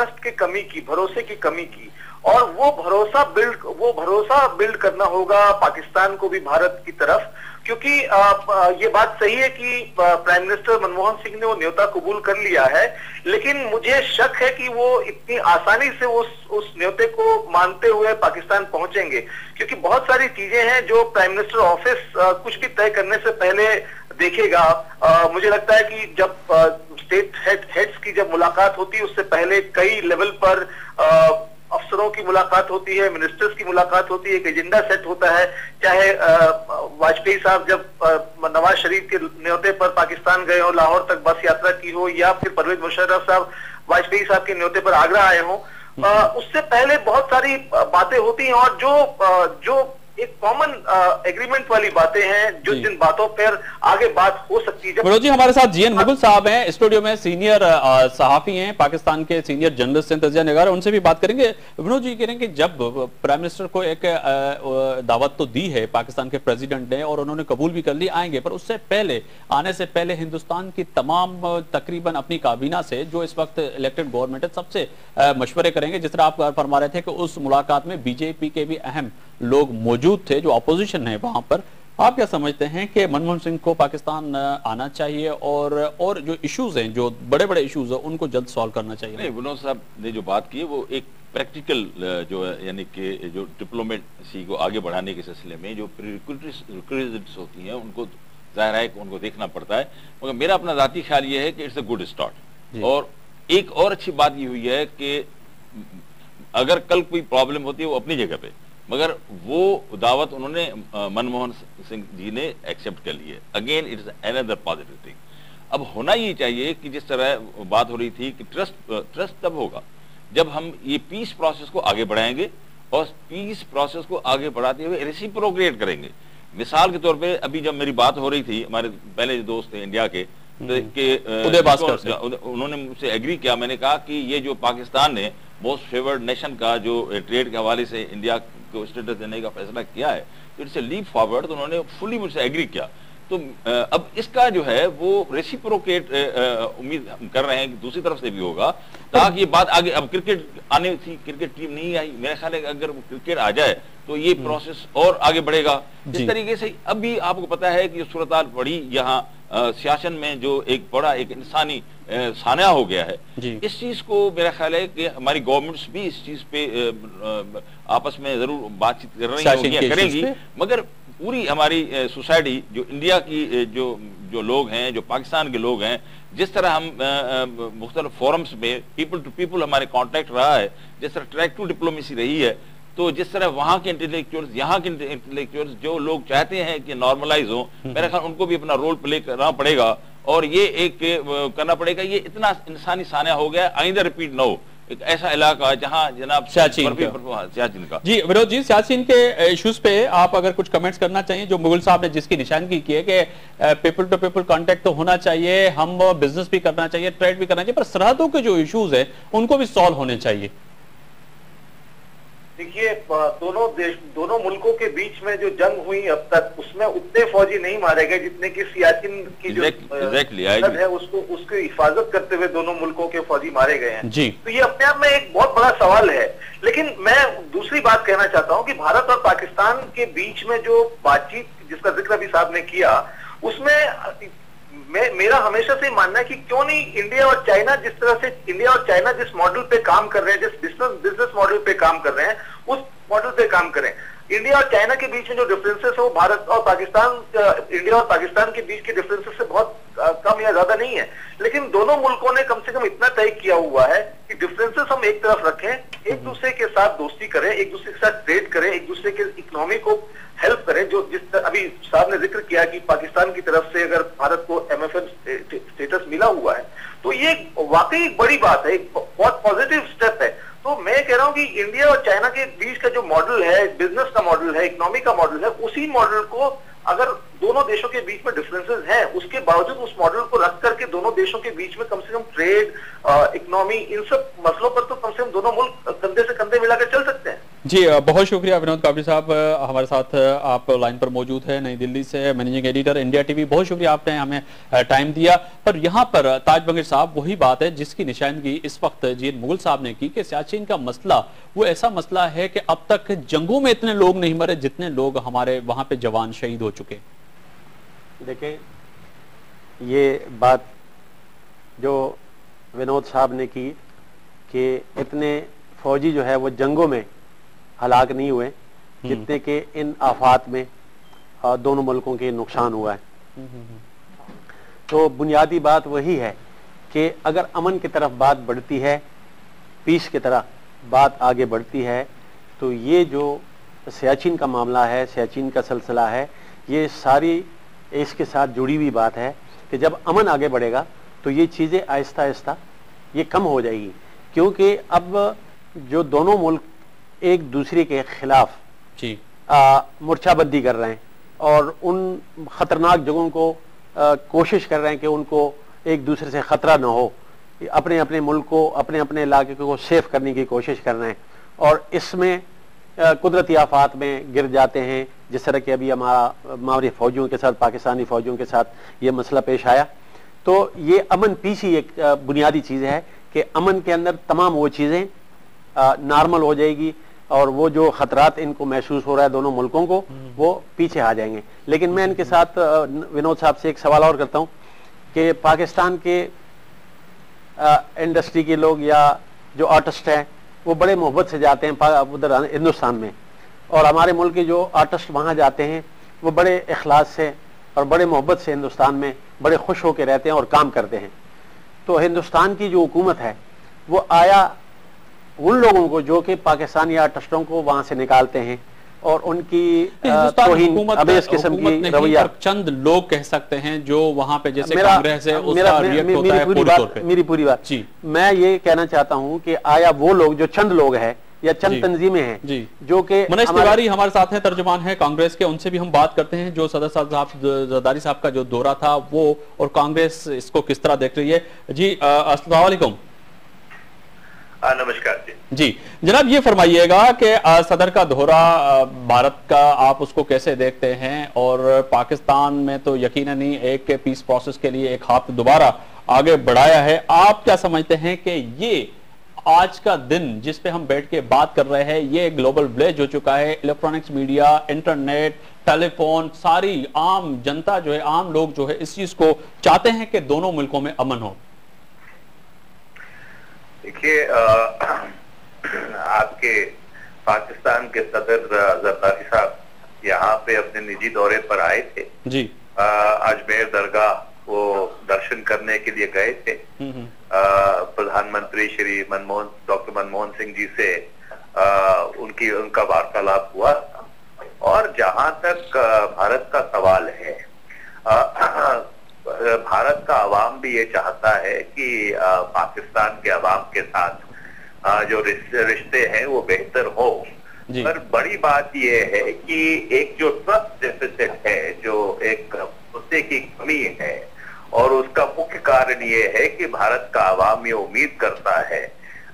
Trust की कमी की, भरोसे की कमी की, और वो भरोसा बिल्ड करना होगा पाकिस्तान को भी भारत की तरफ, क्योंकि ये बात सही है कि प्राइम मिनिस्टर मनमोहन सिंह ने वो न्योता कबूल कर लिया है, लेकिन मुझे शक है कि वो इतनी आसानी से उस न्योते को मानते हुए पाकिस्तान पहुंचेंगे, क्योंकि बहुत सारी चीजें हैं जो प्राइम मिनिस्टर ऑफिस कुछ भी तय करने से पहले देखेगा। मुझे लगता है कि जब स्टेट हेड्स की जब मुलाकात होती है उससे पहले कई लेवल पर अफसरों की मुलाकात होती है, मिनिस्टर्स की मुलाकात होती है, एक एजेंडा सेट होता है। चाहे वाजपेयी साहब जब नवाज शरीफ के न्योते पर पाकिस्तान गए हो, लाहौर तक बस यात्रा की हो, या फिर परवेज मुशर्रफ साहब वाजपेयी साहब के न्योते पर आगरा आए हो, उससे पहले बहुत सारी बातें होती हैं, और जो एक कॉमन एग्रीमेंट वाली बातें हैं, जो जिन बातों पर आगे बात हो सकती है। विनोद जी, हमारे साथ जीएन मुगल साहब हैं स्टूडियो में, सीनियर सहाफी हैं, पाकिस्तान के सीनियर जर्नलिस्ट हैं, तजिया निगार, उनसे भी बात करेंगे। विनोद जी कह रहे हैं कि जब प्राइम मिनिस्टर को एक दावत तो दी है पाकिस्तान के प्रेसिडेंट ने और उन्होंने कबूल भी कर ली, आएंगे, पर उससे पहले आने से पहले हिंदुस्तान की तमाम तकरीबन अपनी काबीना से जो इस वक्त इलेक्टेड गवर्नमेंट है सबसे मशवरे करेंगे। जिस तरह आप फरमा रहे थे कि उस मुलाकात में बीजेपी के भी अहम लोग मौजूद थे जो अपोजिशन है वहां पर। आप क्या समझते हैं कि मनमोहन सिंह को पाकिस्तान आना चाहिए और जो इश्यूज हैं, जो बड़े बड़े इश्यूज हैं, उनको जल्द सॉल्व करना चाहिए? नहीं, विनोद साहब ने जो बात की है वो एक प्रैक्टिकल जो है, यानी कि जो डिप्लोमेसी को आगे बढ़ाने के सिलसिले में जो प्रीरिक्विजिट्स होती हैं उनको जाहिर है कि उनको देखना पड़ता है। मगर मेरा अपना जाती ख्याल ये है कि इट्स अ गुड स्टार्ट। और एक और अच्छी बात ये हुई है कि अगर कल कोई प्रॉब्लम होती है वो अपनी जगह पे, मगर वो दावत उन्होंने मनमोहन सिंह जी ने एक्सेप्ट कर ली है। Again it is another positive thing. अब होना ये चाहिए कि जिस तरह बात हो रही थी कि ट्रस्ट तब होगा जब हम ये पीस प्रोसेस को आगे बढ़ाएंगे और पीस प्रोसेस को आगे बढ़ाते हुए रेसिप्रोकेट करेंगे। मिसाल के तौर पे अभी जब मेरी बात हो रही थी, हमारे पहले जो दोस्त थे इंडिया के उन्होंने मुझसे एग्री किया। मैंने कहा कि ये जो पाकिस्तान ने मोस्ट फेवर्ड नेशन का जो ट्रेड के हवाले से इंडिया को स्टेटस देने का फैसला किया है, तो इट्स ए लीप फॉरवर्ड। तो उन्होंने फुली मुझसे एग्री किया। तो अब इसका जो है वो रेसिप्रोकेट उम्मीद हम कर रहे हैं कि दूसरी तरफ से भी होगा, ताकि ये बात आगे। अब क्रिकेट आने थी, क्रिकेट टीम नहीं आई, मेरा ख्याल है कि अगर क्रिकेट आ जाए तो ये प्रोसेस और आगे बढ़ेगा। इस तरीके से अभी आपको पता है कि सूरत बड़ी यहाँ सियासत में जो एक बड़ा एक इंसानी सान्या हो गया है, इस चीज को मेरा ख्याल है कि हमारी गवर्नमेंट्स भी इस चीज पे आपस में जरूर बातचीत कर रही होंगी, करेंगी। मगर पूरी हमारी सोसाइटी जो इंडिया की जो लोग हैं, जो पाकिस्तान के लोग हैं, जिस तरह हम मुख्तलिफ फोरम्स में पीपल टू पीपल हमारे कांटेक्ट रहा है, जिस तरह ट्रैक टू डिप्लोमेसी रही है, तो जिस तरह वहां के इंटेलेक्चुअल्स, यहाँ के इंटेलेक्चुअल्स जो लोग चाहते हैं कि नॉर्मलाइज हो, मेरा ख्याल उनको भी अपना रोल प्ले करना पड़ेगा और ये एक करना पड़ेगा। ये इतना इंसानी सान्या हो गया, आइंदा रिपीट ना हो। एक ऐसा इलाका जहां जनाब सियाचिन का। जी विनोद जी, सियाचिन के इश्यूज पे आप अगर कुछ कमेंट्स करना चाहिए, जो मुगल साहब ने जिसकी निशानगी की है कि पीपल टू पीपल कांटेक्ट तो होना चाहिए, हम बिजनेस भी करना चाहिए, ट्रेड भी करना चाहिए, पर सरहदों के जो इश्यूज है उनको भी सॉल्व होने चाहिए। देखिए, दोनों मुल्कों के बीच में जो जंग हुई अब तक, उसमें उतने फौजी नहीं मारे गए जितने की सियाचिन की जो है उसको हिफाजत करते हुए दोनों मुल्कों के फौजी मारे गए हैं। तो ये अपने आप में एक बहुत बड़ा सवाल है। लेकिन मैं दूसरी बात कहना चाहता हूं कि भारत और पाकिस्तान के बीच में जो बातचीत जिसका जिक्र अभी साहब ने किया, उसमें मेरा हमेशा से मानना है कि क्यों नहीं इंडिया और चाइना जिस मॉडल पे काम कर रहे हैं, जिस बिजनेस मॉडल पे काम कर रहे हैं, उस मॉडल पे काम करें। इंडिया और चाइना के बीच में जो डिफरेंसेस है वो भारत और पाकिस्तान, इंडिया और पाकिस्तान के बीच के डिफरेंसेस से बहुत कम या ज्यादा नहीं है। लेकिन दोनों मुल्कों ने कम से कम इतना तय किया हुआ है कि डिफरेंसेस हम एक तरफ रखें, एक दूसरे के साथ दोस्ती करें, एक दूसरे के साथ ट्रेड करें, एक दूसरे के इकोनॉमी को हेल्प करें। जो जिस अभी साहब ने जिक्र किया कि पाकिस्तान की तरफ से अगर भारत को MFN स्टेटस मिला हुआ है, तो ये वाकई बड़ी बात है, एक बहुत पॉजिटिव स्टेप है। तो मैं कह रहा हूं कि इंडिया और चाइना के बीच का जो मॉडल है, बिजनेस का मॉडल है, इकोनॉमी का मॉडल है, उसी मॉडल को अगर दोनों देशों के बीच में डिफरेंसेस हैं, उसके बावजूद उस मॉडल को रख करके दोनों देशों के बीच में कम से कम ट्रेड, इकोनॉमी, इन सब मसलों पर तो कम से कम दोनों मुल्क कंधे से कंधे मिलाकर चल सकते हैं। जी बहुत शुक्रिया विनोद कापड़ी साहब, हमारे साथ आप लाइन पर मौजूद है नई दिल्ली से, मैनेजिंग एडिटर इंडिया टीवी। बहुत शुक्रिया आपने हमें टाइम दिया। पर यहाँ पर ताज बंगश साहब वही बात है जिसकी निशानगी इस वक्त जी मुगल साहब ने की कि सियाचिन का मसला वो ऐसा मसला है कि अब तक जंगों में इतने लोग नहीं मरे जितने लोग हमारे वहां पे जवान शहीद हो चुके। देखिए ये बात जो विनोद साहब ने की कि इतने फौजी जो है वो जंगों में हलाक नहीं हुए जितने के इन आफात में दोनों मुल्कों के नुकसान हुआ है। तो बुनियादी बात वही है कि अगर अमन की तरफ बात बढ़ती है, पीस की तरफ बात आगे बढ़ती है, तो ये जो सियाचिन का मामला है, सियाचिन का सिलसिला है, ये सारी इसके साथ जुड़ी हुई बात है कि जब अमन आगे बढ़ेगा तो ये चीज़ें आहिस्ता आहिस्ता ये कम हो जाएगी, क्योंकि अब जो दोनों मुल्क एक दूसरे के खिलाफ मोर्चाबंदी कर रहे हैं और उन खतरनाक जगहों को कोशिश कर रहे हैं कि उनको एक दूसरे से खतरा ना हो, अपने अपने मुल्क को, अपने अपने इलाके को सेफ करने की कोशिश कर रहे हैं और इसमें कुदरती आफात में गिर जाते हैं, जिस तरह कि अभी हमारे फौजियों के साथ, पाकिस्तानी फौजियों के साथ ये मसला पेश आया। तो ये अमन पीस ही एक बुनियादी चीज़ है कि अमन के अंदर तमाम वो चीज़ें नॉर्मल हो जाएगी और वो जो खतरात इनको महसूस हो रहा है दोनों मुल्कों को, वो पीछे आ जाएंगे। लेकिन मैं इनके साथ विनोद साहब से एक सवाल और करता हूँ कि पाकिस्तान के इंडस्ट्री के लोग या जो आर्टिस्ट हैं वो बड़े मोहब्बत से जाते हैं उधर हिंदुस्तान में, और हमारे मुल्क के जो आर्टिस्ट वहाँ जाते हैं वो बड़े इखलास से और बड़े मोहब्बत से हिंदुस्तान में बड़े खुश होकर रहते हैं और काम करते हैं। तो हिंदुस्तान की जो हुकूमत है वो आया उन लोगों को जो कि पाकिस्तानी आर्टिस्टों को वहां से निकालते हैं और उनकी इस किस्म की रवैया, चंद लोग कह सकते हैं जो वहां पे जैसे कांग्रेस है उसका रिएक्ट होता है। मेरी पूरी बात जी, मैं ये कहना चाहता हूं कि आया वो लोग जो चंद लोग हैं या चंद तंजीमें हैं जो कि मनीष तिवारी हमारे साथ हैं, तर्जुमान है कांग्रेस के, उनसे भी हम बात करते हैं जो सदर साहब जरदारी साहब का जो दौरा था वो और कांग्रेस इसको किस तरह देख रही है। जी अस्सलाम वालेकुम। नमस्कार जी जनाब, ये फरमाइएगा कि सदर का दौरा भारत का आप उसको कैसे देखते हैं, और पाकिस्तान में तो यकीनन ही एक पीस प्रोसेस के लिए एक हाथ दोबारा आगे बढ़ाया है। आप क्या समझते हैं कि ये आज का दिन जिस पे हम बैठ के बात कर रहे हैं ये ग्लोबल विलेज हो चुका है, इलेक्ट्रॉनिक्स मीडिया, इंटरनेट, टेलीफोन, सारी आम जनता जो है, आम लोग जो है इस चीज को चाहते हैं कि दोनों मुल्कों में अमन हो। देखिए आपके पाकिस्तान के सदर जरदारी साहब यहाँ पे अपने निजी दौरे पर आए थे जी, अजमेर दरगाह वो दर्शन करने के लिए गए थे। प्रधानमंत्री श्री डॉक्टर मनमोहन सिंह जी से उनका वार्तालाप हुआ, और जहां तक भारत का सवाल है, भारत का अवाम भी ये चाहता है कि पाकिस्तान के अवाम के साथ जो रिश्ते हैं वो बेहतर हो, पर बड़ी बात ये है कि एक जो ट्रस्ट डेफिसिट है, जो एक मुद्दे की कमी है, और उसका मुख्य कारण ये है कि भारत का अवाम ये उम्मीद करता है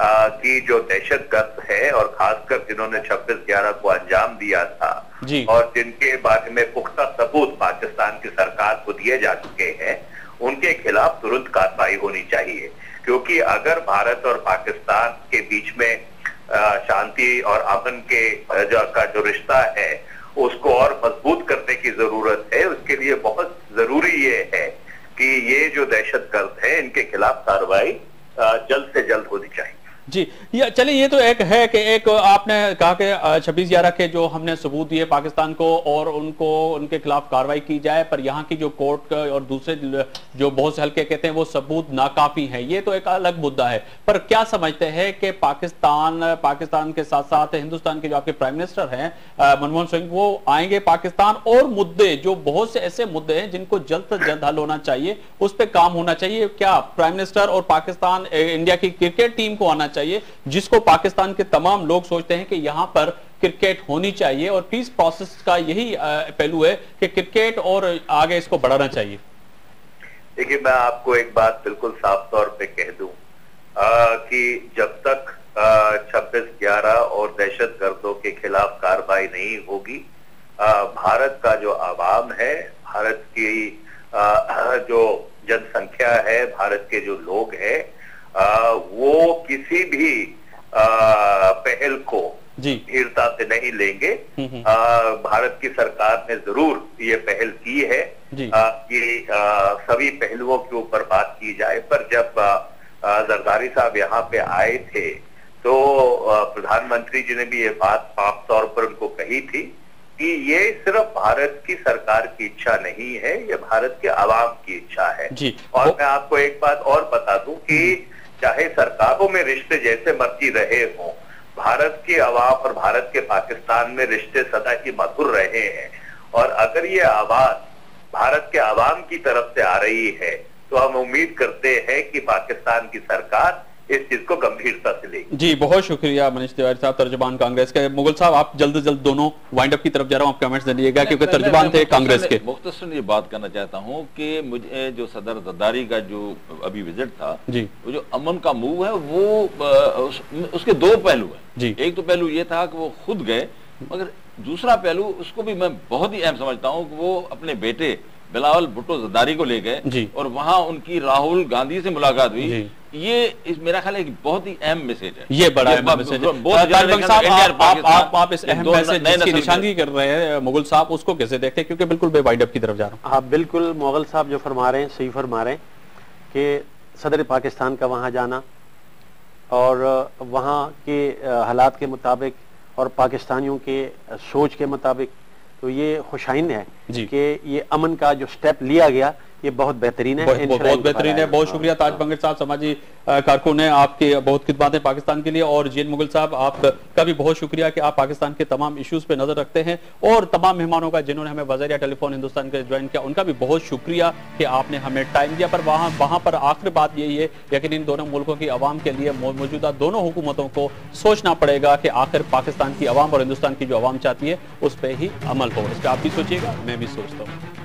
कि जो दहशतगर्द है और खासकर जिन्होंने 26/11 को अंजाम दिया था और जिनके बारे में पुख्ता सबूत पाकिस्तान की सरकार को दिए जा चुके हैं, उनके खिलाफ तुरंत कार्रवाई होनी चाहिए। क्योंकि अगर भारत और पाकिस्तान के बीच में शांति और अमन के जो रिश्ता है उसको और मजबूत करने की जरूरत है। उसके लिए बहुत जरूरी ये है कि ये जो दहशतगर्द है इनके खिलाफ कार्रवाई जल्द से जल्द होनी चाहिए। जी चलिए, ये तो एक है कि एक आपने कहा कि 26/11 के जो हमने सबूत दिए पाकिस्तान को और उनके खिलाफ कार्रवाई की जाए, पर यहाँ की जो कोर्ट और दूसरे जो बहुत से हल्के कहते हैं वो सबूत नाकाफी है, ये तो एक अलग मुद्दा है। पर क्या समझते हैं कि पाकिस्तान के साथ साथ हिंदुस्तान के जो आपके प्राइम मिनिस्टर हैं मनमोहन सिंह, वो आएंगे पाकिस्तान, और मुद्दे जो बहुत से ऐसे मुद्दे हैं जिनको जल्द से जल्द हल होना चाहिए, उस पर काम होना चाहिए। क्या प्राइम मिनिस्टर और पाकिस्तान इंडिया की क्रिकेट टीम को आना चाहिए, जिसको पाकिस्तान के तमाम लोग सोचते हैं कि यहां पर क्रिकेट होनी चाहिए, और पीस प्रोसेस का यही पहलू है कि क्रिकेट और आगे इसको बढ़ाना चाहिए। देखिए, मैं आपको एक बात बिल्कुल साफ तौर पे कह दूं कि जब तक 26/11 और दहशत गर्दों के खिलाफ कार्रवाई नहीं होगी। भारत का जो आवाम है, भारत की जो जनसंख्या है, भारत के जो लोग हैं, वो किसी भी पहल को धीरता से नहीं लेंगे। भारत की सरकार ने जरूर ये पहल की है कि सभी पहलुओं के ऊपर बात की जाए। पर जब जरदारी साहब यहाँ पे आए थे तो प्रधानमंत्री जी ने भी ये बात साफ तौर पर उनको कही थी कि ये सिर्फ भारत की सरकार की इच्छा नहीं है, ये भारत के आवाम की इच्छा है। और मैं आपको एक बात और बता दूं कि चाहे सरकारों में रिश्ते जैसे मर्जी रहे हों, भारत के आवाम और भारत के पाकिस्तान में रिश्ते सदा ही मधुर रहे हैं। और अगर ये आवाज भारत के आवाम की तरफ से आ रही है तो हम उम्मीद करते हैं कि पाकिस्तान की सरकार इस चीज को गंभीरता से लेगी। जी, बहुत शुक्रिया मनीष तिवारी साहब, तर्जुमान कांग्रेस के। मुगल साहब, आप जल्द से जल्द दोनों वाइंड अप की तरफ जा रहा हूं, आप कमेंट्स दे दीजिएगा क्योंकि तर्जुमान थे कांग्रेस के। मुख्तसर ये बात करना चाहता हूं कि मुझे जो सदर जरदारी का जो अभी विजिट था जी, वो जो अमन का मूव है वो उसके दो पहलू है जी। एक तो पहलू ये था कि वो खुद गए, मगर दूसरा पहलू उसको भी मैं बहुत ही अहम समझता हूँ कि वो अपने बेटे बिलावल भुट्टो जरदारी को ले गए और वहां उनकी राहुल गांधी से मुलाकात हुई। ये मेरा ख्याल है बहुत ही अहम मैसेज है, ये बड़ा अहम मैसेज है। आप इस अहम मैसेज जिसकी निशानगी कर रहे हैं मुगल साहब, उसको कैसे देखते हैं? क्योंकि बिल्कुल मैं वाइंड अप की तरफ जा रहा हूँ। हाँ बिल्कुल, मुगल साहब जो फरमा रहे हैं सही फरमा रहे हैं कि सदर पाकिस्तान का वहाँ जाना और वहाँ के हालात के मुताबिक और पाकिस्तानियों के सोच के मुताबिक तो ये खुशाइन है कि ये अमन का जो स्टेप लिया गया ये बहुत बेहतरीन है, बहुत बेहतरीन है। बहुत शुक्रिया ताज पंकज साहब, समाजी कारकुन है, आपकी बहुत खिदमत है पाकिस्तान के लिए। और जीएन मुगल साहब, आपका भी बहुत शुक्रिया कि आप पाकिस्तान के तमाम इश्यूज पे नजर रखते हैं। और तमाम मेहमानों का जिन्होंने हमें वज़ीर टेलीफोन हिंदुस्तान के ज्वाइन किया, उनका भी बहुत शुक्रिया कि आपने हमें टाइम दिया। पर वहां पर आखिर बात यही है, यकीन इन दोनों मुल्कों की आवाम के लिए मौजूदा दोनों हुकूमतों को सोचना पड़ेगा कि आखिर पाकिस्तान की आवाम और हिंदुस्तान की जो आवाम चाहती है उस पर ही अमल हो। इस पर आप भी सोचिएगा, मैं भी सोचता हूँ।